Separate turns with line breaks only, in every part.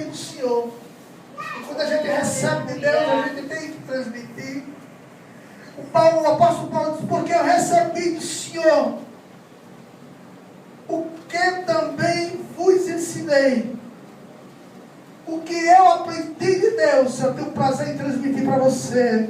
do Senhor. E quando a gente recebe de Deus, a gente tem que transmitir. O apóstolo Paulo diz, porque eu recebi do Senhor o que também vos ensinei. O que eu aprendi de Deus, eu tenho prazer em transmitir para você.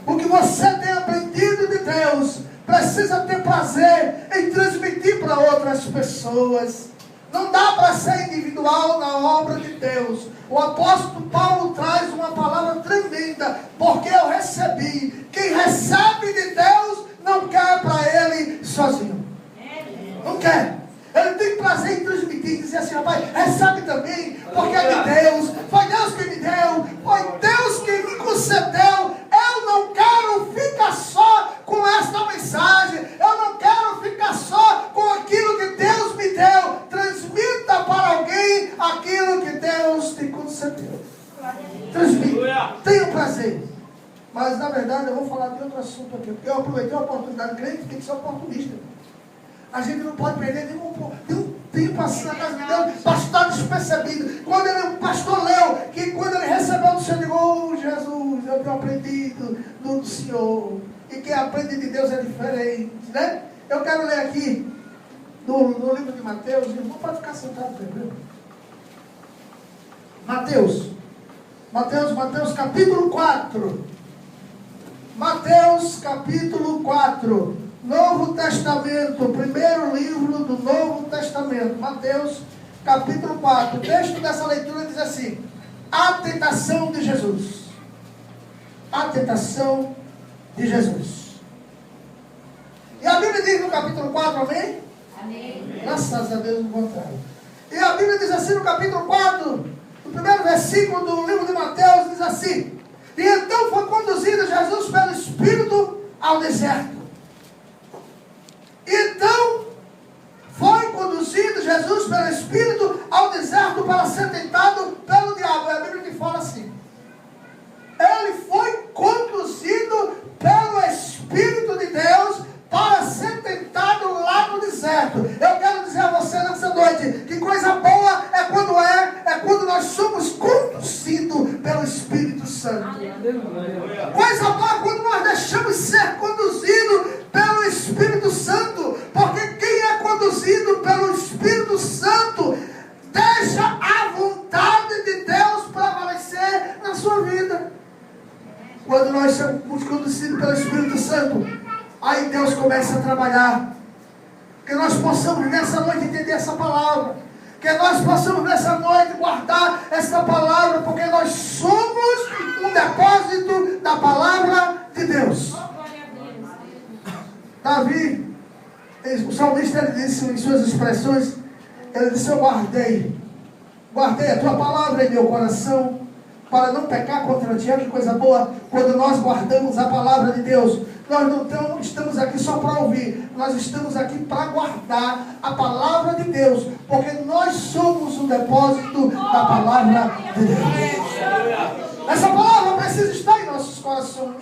O que você tem aprendido de Deus, precisa ter prazer em transmitir para outras pessoas. Não dá para ser individual na obra de Deus. O apóstolo Paulo traz uma palavra tremenda, porque eu recebi. Quem recebe de Deus não quer para ele sozinho. Não quer. Ele tem prazer em transmitir, dizer assim, rapaz, recebe também, porque é de Deus, foi Deus que me deu, foi Deus que me concedeu. Eu não quero ficar só com esta mensagem, eu não quero ficar só com aquilo que Deus me deu. Transmita para alguém aquilo que Deus te concedeu. Transmita, tenha prazer. Mas na verdade eu vou falar de outro assunto aqui, porque eu aproveitei a oportunidade, crente tem que ser oportunista. A gente não pode perder nenhum tempo assim na casa de Deus, pastor despercebido. Quando o pastor leu, que quando ele recebeu do Senhor, ele disse, oh Jesus, eu tenho aprendido do Senhor. E quem aprende de Deus é diferente, né? Eu quero ler aqui, no livro de Mateus, irmão, pode ficar sentado primeiro. Mateus capítulo 4. Mateus capítulo 4. Novo Testamento, primeiro livro do Novo Testamento, Mateus capítulo 4. O texto dessa leitura diz assim: a tentação de Jesus. A tentação de Jesus. E a Bíblia diz no capítulo 4, amém? Amém. Graças a Deus, no contrário. E a Bíblia diz assim no capítulo 4, no primeiro versículo do livro de Mateus, diz assim: e então foi conduzido Jesus pelo Espírito ao deserto. Então, foi conduzido Jesus pelo Espírito ao deserto para ser tentado pelo diabo. É a Bíblia que fala assim. Ele foi conduzido pelo Espírito de Deus para ser tentado lá no deserto. Eu quero dizer a você nessa noite, que coisa boa é quando nós somos conduzidos pelo Espírito Santo. Coisa boa é quando nós deixamos ser conduzidos pelo Espírito Santo, porque quem é conduzido pelo Espírito Santo deixa a vontade de Deus prevalecer na sua vida. Quando nós somos conduzidos pelo Espírito Santo, aí Deus começa a trabalhar. Que nós possamos nessa noite entender essa palavra, que nós possamos nessa noite guardar essa palavra, porque nós somos um depósito da palavra de Deus. Davi, o salmista, ele disse em suas expressões, ele disse, eu guardei a tua palavra em meu coração, para não pecar contra ti. Que coisa boa, quando nós guardamos a palavra de Deus. Nós não estamos aqui só para ouvir, nós estamos aqui para guardar a palavra de Deus, porque nós somos um depósito da palavra de Deus. Essa palavra precisa estar em nossos corações.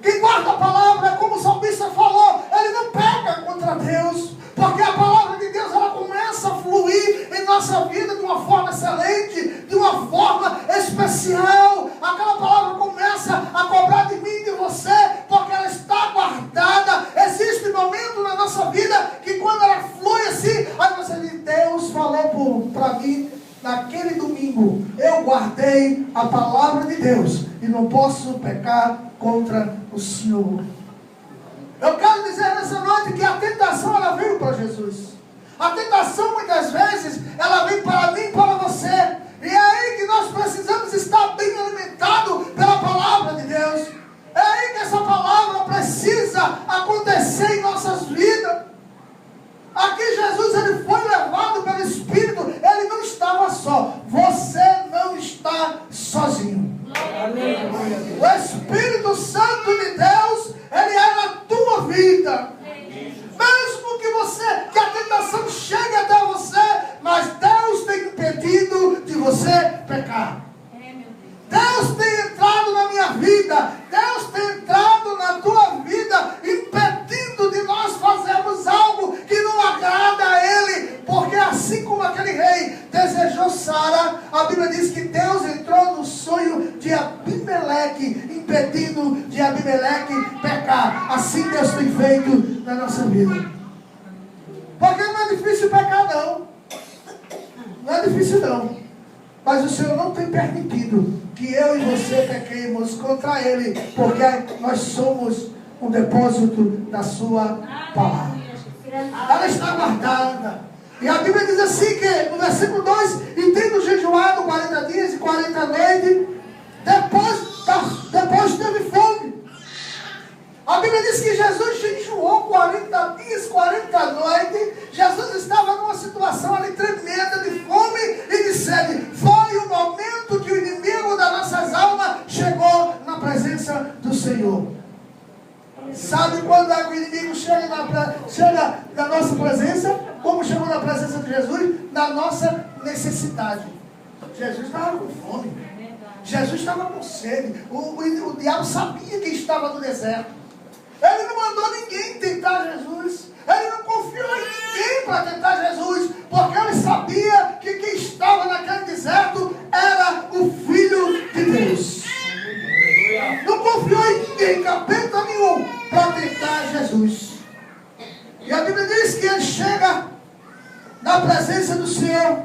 Quem guarda a palavra, como o salmista falou, ele não peca contra Deus, porque a palavra de Deus, ela começa a fluir em nossa vida de uma forma excelente, de uma forma especial. Aquela palavra começa a cobrar de mim e de você, porque ela está guardada. Existe momento na nossa vida que quando ela flui assim, aí você diz, Deus falou para mim, naquele domingo, eu guardei a palavra de Deus e não posso pecar contra o Senhor. Eu quero dizer nessa noite que a tentação, ela veio para Jesus. A tentação, muitas vezes, ela vem para mim e para você. E é aí que nós precisamos estar bem alimentados pela palavra de Deus. É aí que essa palavra precisa acontecer em nossas vidas. Aqui Jesus, ele foi levado pelo Espírito. Ele não estava só. Você não está sozinho. O Espírito Santo de Deus, ele é na tua vida. Mesmo que a tentação chegue até você, mas Deus tem impedido de você pecar. Deus tem entrado na minha vida, Deus tem entrado na tua vida, impedindo de nós fazermos algo que não agrada a Ele, porque assim como aquele rei desejou Sara, a Bíblia diz que Deus entrou no sonho de Abimeleque, impedindo de Abimeleque pecar. Assim Deus tem feito na nossa vida. Porque não é difícil pecar, não. Não é difícil, não. Mas o Senhor não tem permitido que eu e você pequemos contra Ele, porque nós somos um depósito da sua palavra. Ela está guardada. E a Bíblia diz assim que, no versículo 2, e tendo jejuado 40 dias e 40 noites, depois teve fome. A Bíblia diz que Jesus jejuou 40 dias, 40 noites. Jesus estava numa situação ali tremenda de fome e de sede. Foi o momento que o inimigo das nossas almas chegou na presença do Senhor. Sabe quando o inimigo chega na nossa presença? Como chegou na presença de Jesus? Na nossa necessidade. Jesus estava com fome. Jesus estava com sede. O diabo sabia que estava no deserto. Ele não mandou ninguém tentar Jesus. Ele não confiou em ninguém para tentar Jesus. Porque ele sabia que quem estava naquele deserto era o Filho de Deus. Não confiou em ninguém, capeta nenhum, para tentar Jesus. E a Bíblia diz que ele chega na presença do Senhor.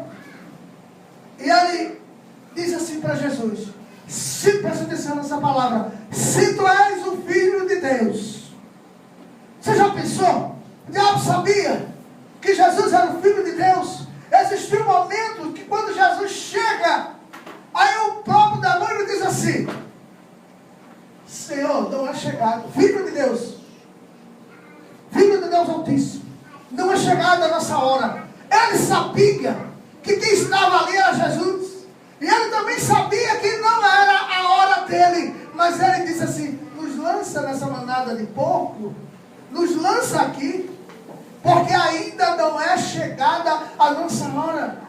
E ele diz assim para Jesus. Presta atenção nessa palavra. Se tu és o Filho de Deus. Você já pensou? O diabo sabia que Jesus era o Filho de Deus. Existiu um momento que quando Jesus chega, aí o próprio demônio diz assim: Senhor, não é chegado, Filho de Deus, Filho de Deus Altíssimo, não é chegada a nossa hora. Ele sabia que quem estava ali era Jesus. E ele também sabia que não era a hora dele. Mas ele disse assim: nos lança nessa manada de porco, nos lança aqui, porque ainda não é chegada a nossa hora.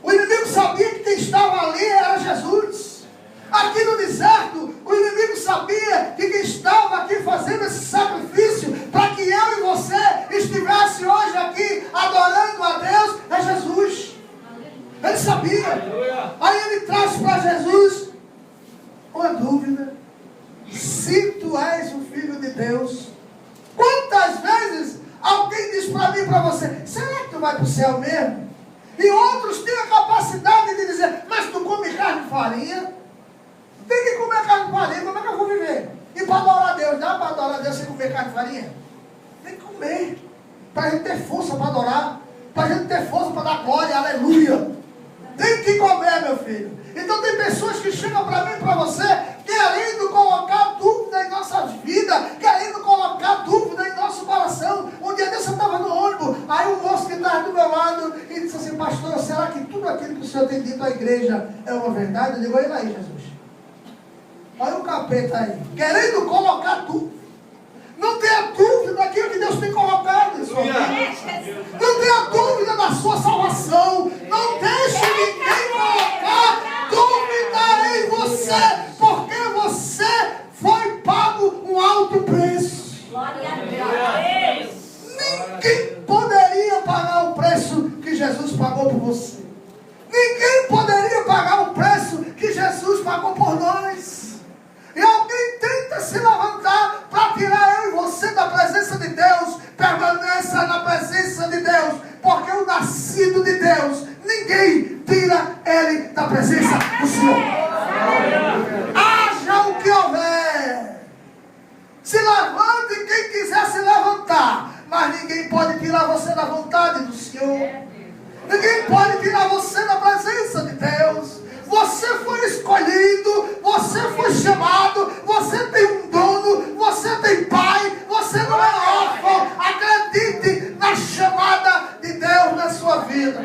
O inimigo sabia que quem estava ali era Jesus. Aqui no deserto, o inimigo sabia que quem estava aqui fazendo esse sacrifício para que eu e você estivesse hoje aqui adorando a Deus é Jesus. Ele sabia. Aí ele traz para Jesus uma dúvida: se tu és o Filho de Deus. Quantas vezes alguém diz para mim e para você: será que tu vai para o céu mesmo? E outros têm a capacidade de dizer: mas tu come carne e farinha? Tem que comer carne e farinha, como é que eu vou viver? E para adorar a Deus, dá para adorar a Deus sem comer carne e farinha? Tem que comer, para a gente ter força para adorar, para a gente ter força para dar glória, aleluia. Tem que comer, meu filho. Então tem pessoas que chegam para mim e para você, querendo colocar dúvida em nossas vidas, querendo colocar dúvida em nosso coração. Um dia desse eu estava no ônibus, aí um moço que estava do meu lado e disse assim: pastor, será que tudo aquilo que o senhor tem dito à igreja é uma verdade? Eu digo: olha aí, Jesus. Olha o capeta aí, querendo colocar dúvida. Não tenha dúvida daquilo que Deus tem colocado em sua vida. Não tenha dúvida da sua salvação. Não deixe ninguém colocar dúvida em você, porque você foi pago um alto preço.
Glória a Deus.
Ninguém poderia pagar o preço que Jesus pagou por você. Ninguém poderia pagar o preço que Jesus pagou por nós. E alguém tenta se levantar para tirar eu e você da presença de Deus. Permaneça na presença de Deus, porque o nascido de Deus, ninguém tira ele da presença do Senhor. Haja o que houver. Se levante quem quiser se levantar, mas ninguém pode tirar você da vontade do Senhor. Ninguém pode tirar você da presença de Deus. Você foi escolhido, você foi chamado, você tem um dono, você tem pai, você não é órfão. Acredite na chamada de Deus na sua vida.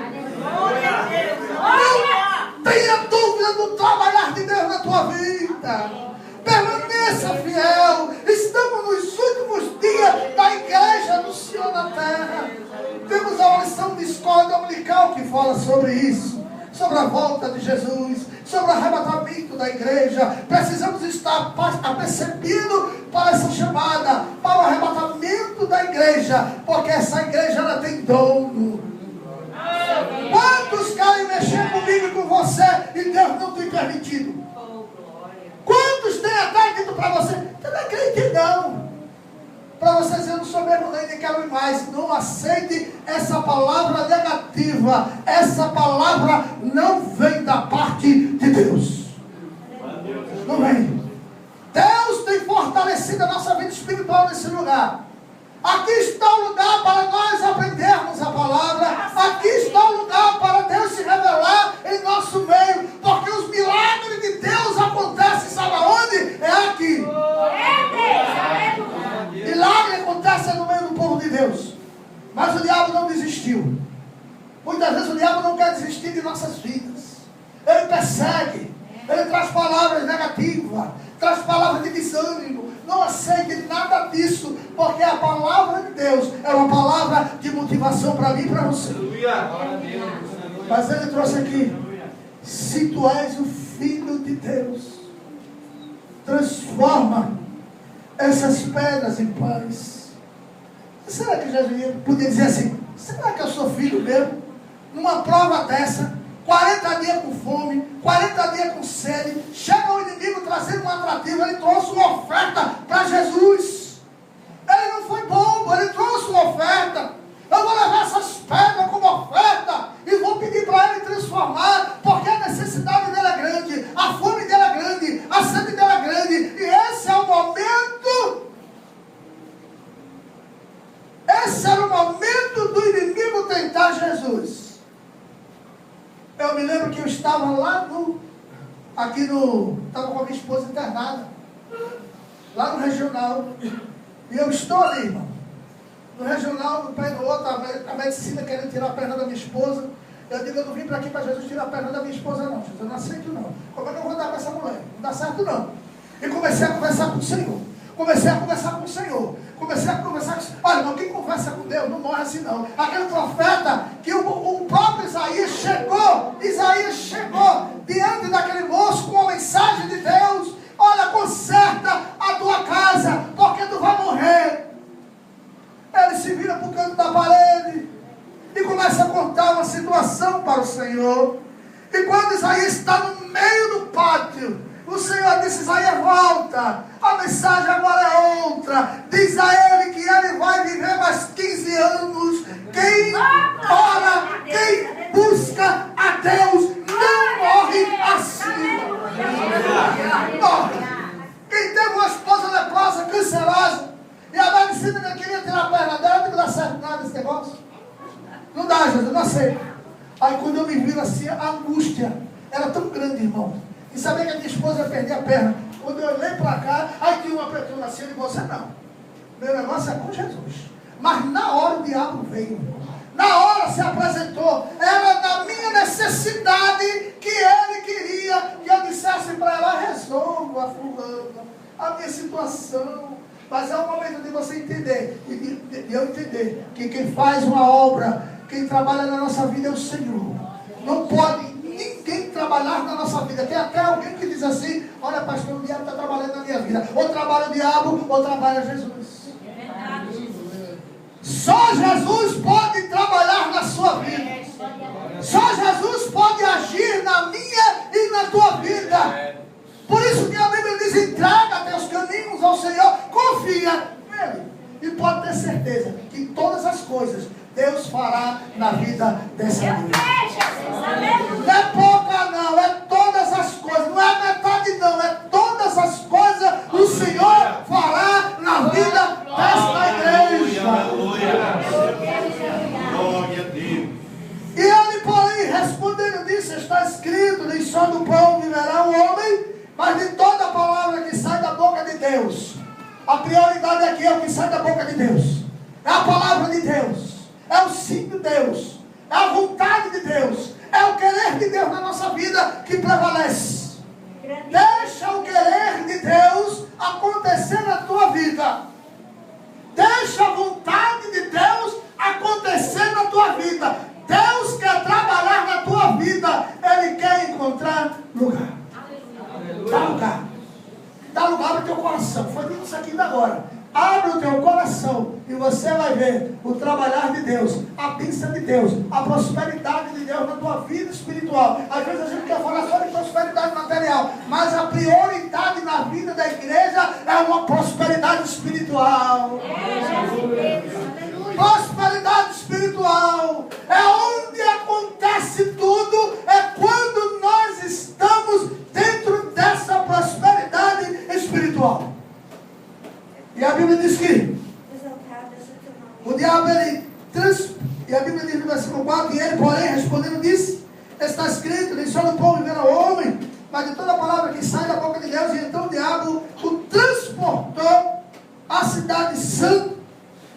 Não tenha dúvida do trabalhar de Deus na tua vida. Permaneça fiel. Estamos nos últimos dias da igreja do Senhor na terra. Temos a lição de escola dominical que fala sobre isso. Sobre a volta de Jesus, sobre o arrebatamento da igreja. Precisamos estar apercebidos para essa chamada, para o arrebatamento da igreja, porque essa igreja ela tem dono. Quantos querem mexer comigo e com você e Deus não tem permitido? Quantos tem até dito para você, você não acredita não? Para você dizer, eu não sou mesmo nem quero ir mais. Não aceite essa palavra negativa. Essa palavra não vem da parte de Deus. Não vem. Deus tem fortalecido a nossa vida espiritual nesse lugar. Aqui está o lugar para nós aprendermos a palavra. Aqui está o lugar para Deus se revelar em nosso meio. Porque os milagres de Deus acontecem, sabe aonde? É aqui. Milagre acontece no meio do povo de Deus. Mas o diabo não desistiu. Muitas vezes o diabo não quer desistir de nossas vidas. Ele persegue. Ele traz palavras negativas. Traz palavras de desânimo. Não aceite nada disso. Porque a palavra de Deus é uma palavra de motivação para mim e para você. Mas ele trouxe aqui. Se tu és o Filho de Deus, transforma essas pedras em pães. Será que Jesus podia dizer assim, será que eu sou filho mesmo? Numa prova dessa, 40 dias com fome, 40 dias com sede, chega o inimigo trazendo um atrativo, ele trouxe uma oferta para Jesus. Ele não foi bobo, ele trouxe uma oferta. Eu vou levar essas pedras como oferta e vou pedir para ele transformar, porque a necessidade dele é grande, a fome dele é grande, a sede dele é grande, e esse é o momento. Esse era o momento do inimigo tentar Jesus. Eu me lembro que eu estava lá estava com a minha esposa internada, lá no regional, e eu estou ali, irmão, no regional, no pé do outro, a medicina querendo tirar a perna da minha esposa. Eu digo, eu não vim para aqui para Jesus tirar a perna da minha esposa não, Jesus, eu não aceito não. Como é que eu vou dar para essa mulher? Não dá certo não. E comecei a conversar com o Senhor. Comecei a conversar com o Senhor. Olha, irmão, quem conversa com Deus não morre assim não. Aquele profeta que o próprio Isaías chegou diante daquele moço com a mensagem de Deus. Olha, conserta a tua casa, porque tu vai morrer. Ele se vira para o canto da parede e começa a contar uma situação para o Senhor. E quando Isaías está no meio do pátio, o Senhor disse, Isaías, volta. A mensagem agora é outra. Diz a ele que ele vai viver mais 15 anos. Quem ora, quem busca a Deus, não morre assim. Quem teve uma esposa leprosa, cancerosa, e a medicina não queria tirar a perna dela, não dá certo nada esse negócio. Não dá, Jesus, não aceito. Aí quando eu me vi assim, a angústia era tão grande, irmão. E sabia que a minha esposa ia perder a perna. Quando eu olhei para cá, aí tinha uma pessoa assim, eu digo, você não. Meu negócio é com Jesus. Mas na hora o diabo veio. Na hora se apresentou. Era na minha necessidade que ele queria que eu dissesse para ela, resolva, fulana, a minha situação. Mas é o momento de você entender, de eu entender, que quem faz uma obra, quem trabalha na nossa vida é o Senhor. Não pode ninguém trabalhar na nossa vida. Tem até alguém que diz assim, olha pastor, o diabo está trabalhando na minha vida. Ou trabalha o diabo, ou trabalha Jesus. Só Jesus pode trabalhar na sua vida. Só Jesus pode agir na minha e na tua vida. Por isso que a Bíblia diz, entrega teus caminhos ao Senhor, confia nele. E pode ter certeza que todas as coisas Deus fará na vida dessa vida. Não é pouca não, é todas as coisas. Não é metade não, é todas as coisas o Senhor fará na vida desta igreja.
Glória a Deus.
E ele, porém, respondendo disse, está escrito, nem só do pão viverá o homem, mas de toda a palavra que sai da boca de Deus. A prioridade aqui é o que sai da boca de Deus. É a palavra de Deus. É o sim de Deus. É a vontade de Deus. É o querer de Deus na nossa vida que prevalece. Deixa o querer de Deus acontecer na tua vida. Deixa a vontade de Deus acontecer na tua vida. Deus quer trabalhar na tua vida. Ele quer encontrar lugar. Dá lugar. Dá lugar para o teu coração. Foi dito isso aqui ainda agora. Abre o teu coração e você vai ver o trabalhar de Deus, a bênção de Deus, a prosperidade de Deus Deus na tua vida espiritual. Às vezes a gente quer falar só de prosperidade material, mas a prioridade na vida da igreja é uma prosperidade espiritual. Prosperidade espiritual é onde acontece tudo, é quando nós estamos dentro dessa prosperidade espiritual. E a Bíblia diz que o diabo, e a Bíblia diz no versículo 4, e ele, porém, respondendo, disse, está escrito, nem só do pão viverá o homem, mas de toda a palavra que sai da boca de Deus. E então o diabo o transportou à cidade santa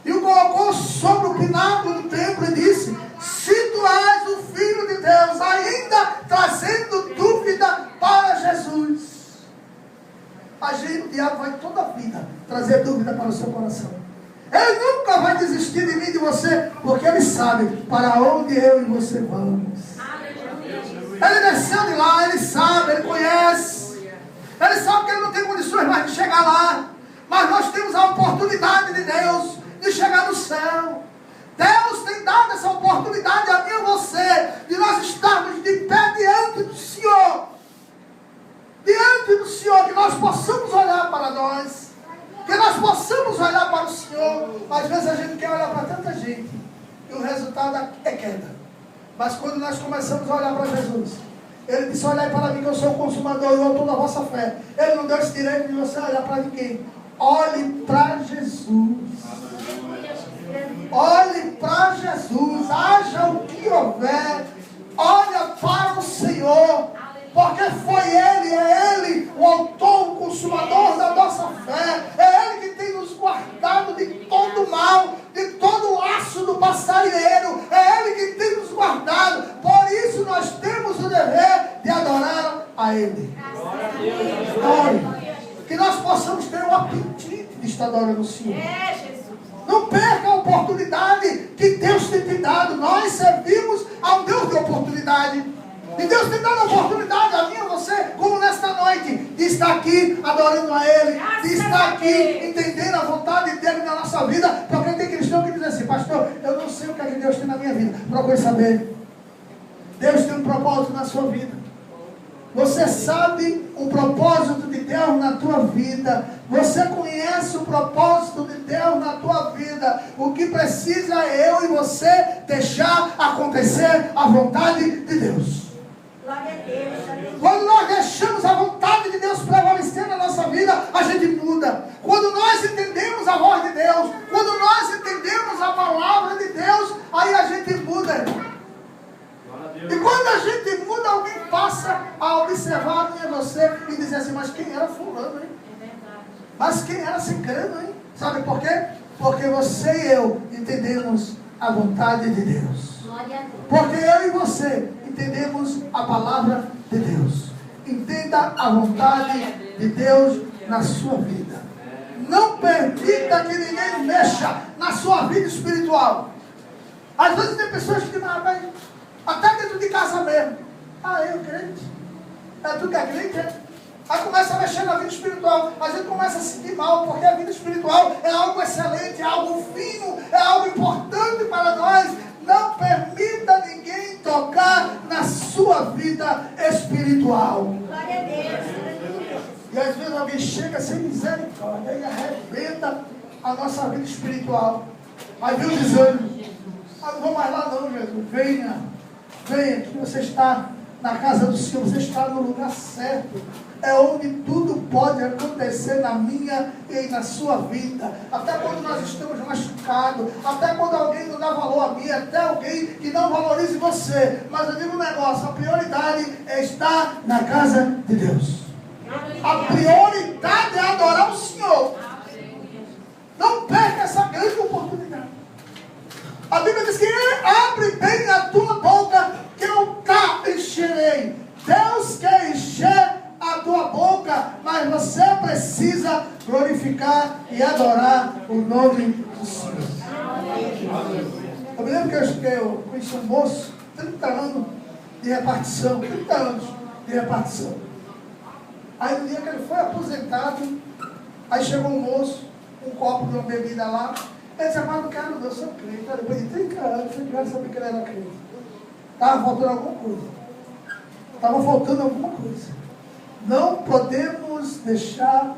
e o colocou sobre o pináculo do templo e disse, se tu és o Filho de Deus, ainda trazendo dúvida para Jesus. O diabo vai toda a vida trazer dúvida para o seu coração. Ele nunca vai desistir de mim e de você, porque ele sabe para onde eu e você vamos. Ele desceu de lá, ele sabe, ele conhece. Ele sabe que ele não tem condições mais de chegar lá. Mas nós temos a oportunidade de Deus de chegar no céu. Deus tem dado essa oportunidade a mim e a você, de nós estarmos de pé diante do Senhor. Diante do Senhor, que nós possamos olhar para nós. Que nós possamos olhar para o Senhor. Às vezes a gente quer olhar para tanta gente e o resultado é queda. Mas quando nós começamos a olhar para Jesus, Ele disse, olhai para mim que eu sou o consumador e o autor da vossa fé. Ele não deu esse direito de você olhar para ninguém. Olhe para Jesus. Olhe para Jesus. Haja o que houver. Olha para o Senhor. Porque foi Ele, é Ele o autor, o consumador da nossa fé. É Ele que tem nos guardado de todo mal, de todo laço do passarinheiro. É Ele que tem nos guardado. Por isso nós temos o dever de adorar a Ele. Que nós possamos ter o apetite de estar adorando o Senhor. Não perca a oportunidade que Deus tem te dado. Nós servimos a um Deus de oportunidade. E Deus tem dado a oportunidade a mim e a você, como nesta noite, de estar aqui adorando a Ele, de estar aqui entendendo a vontade dEle na nossa vida. Porque tem cristão que diz assim, pastor, eu não sei o que é que Deus tem na minha vida. Procure saber. Deus tem um propósito na sua vida. Você sabe o propósito de Deus na tua vida. Você conhece o propósito de Deus na tua vida. O que precisa é eu e você deixar acontecer a vontade de Deus. Quando nós deixamos a vontade de Deus prevalecer na nossa vida, a gente muda. Quando nós entendemos a voz de Deus, quando nós entendemos a palavra de Deus, aí a gente muda, irmão. E quando a gente muda, alguém passa a observar a mim e você e dizer assim, mas quem era fulano, hein? Mas quem era ciclano, hein? Sabe por quê? Porque você e eu entendemos a vontade de Deus. Porque eu e você entendemos a palavra de Deus. Entenda a vontade de Deus na sua vida. Não permita que ninguém mexa na sua vida espiritual. Às vezes tem pessoas que dizem, até dentro de casa mesmo. Eu crente. É tu que é crente, é? Aí começa a mexer na vida espiritual. A gente começa a se sentir mal, porque a vida espiritual é algo excelente, é algo fino, é algo importante para nós. Não permita ninguém tocar na sua vida espiritual. Glória a Deus. E às vezes alguém chega sem misericórdia e arrebenta a nossa vida espiritual. Aí vem o desânimo. Não vou mais lá não, Jesus. Venha que você está na casa do Senhor, você está no lugar certo. É onde tudo pode acontecer na minha e na sua vida. Até quando nós estamos machucados, até quando alguém não dá valor a mim, até alguém que não valorize você. Mas eu digo um negócio, a prioridade é estar na casa de Deus. A prioridade é adorar o Senhor. Não perca essa grande oportunidade. A Bíblia diz que abre bem a tua boca, que eu te encherei. Deus quer encher a tua boca, mas você precisa glorificar e adorar o nome do Senhor. Eu me lembro que eu conheci um moço, 30 anos de repartição, 30 anos de repartição. Aí no dia que ele foi aposentado, aí chegou um moço, um copo de uma bebida lá. Ele disse, mas não quero, eu sou crente. Depois de 30 anos, eu quero saber que ele era crente. Estava faltando alguma coisa. Estava faltando alguma coisa. Não podemos deixar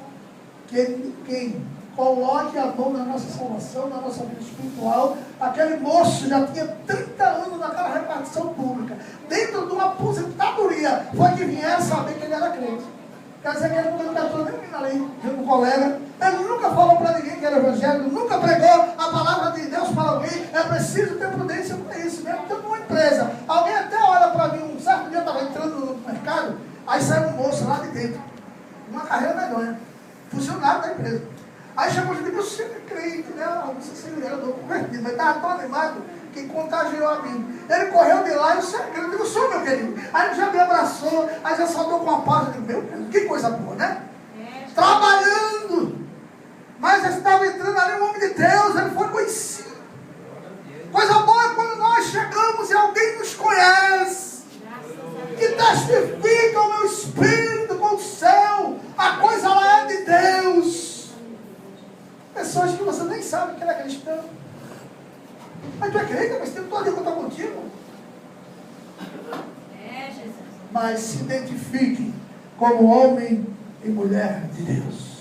que ninguém coloque a mão na nossa salvação, na nossa vida espiritual. Aquele moço já tinha 30 anos naquela repartição pública, dentro de uma aposentadoria, foi que vieram saber que ele era crente. Quer dizer que ele nunca cantou nem ali, junto com o colega. Ele nunca falou para ninguém que era evangélico, nunca pregou a palavra de Deus para alguém. É preciso ter prudência para isso, mesmo tendo uma empresa. Alguém até olha para mim, um certo dia eu estava entrando no mercado, aí saiu um moço lá de dentro, uma carreira medonha, funcionário da empresa. Aí chamou de mim, você é crente, né? Não sei se ele era do convertido, mas estava tão animado que contagiou a mim. Ele correu de lá e eu sei, eu digo, sou meu querido. Aí ele já me abraçou, aí já saltou com a paz. Eu digo, meu Deus, que coisa boa, né? Trabalhando. Mas estava entrando ali um homem de Deus, ele foi conhecido. Coisa boa é quando nós chegamos e alguém nos conhece, que testifica o meu espírito com o céu. A coisa lá é de Deus. Pessoas que você nem sabe que ele é cristão. Mas tu é crente, mas tem todo dia que eu estou contigo. Jesus. Mas se identifique como homem e mulher de Deus.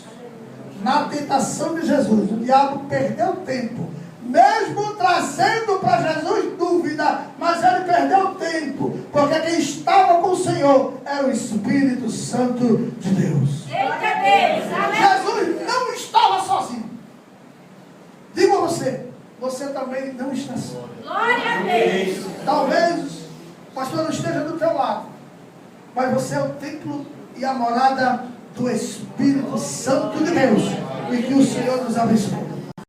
Na tentação de Jesus, o diabo perdeu tempo, mesmo trazendo para Jesus dúvida, mas ele perdeu tempo, porque quem estava com o Senhor era o Espírito Santo de Deus. Jesus não estava sozinho. Digo a você, você também não está só.
Glória a Deus.
Talvez o pastor não esteja do teu lado, mas você é o templo e a morada do Espírito Santo de Deus. E que o Senhor nos abençoe.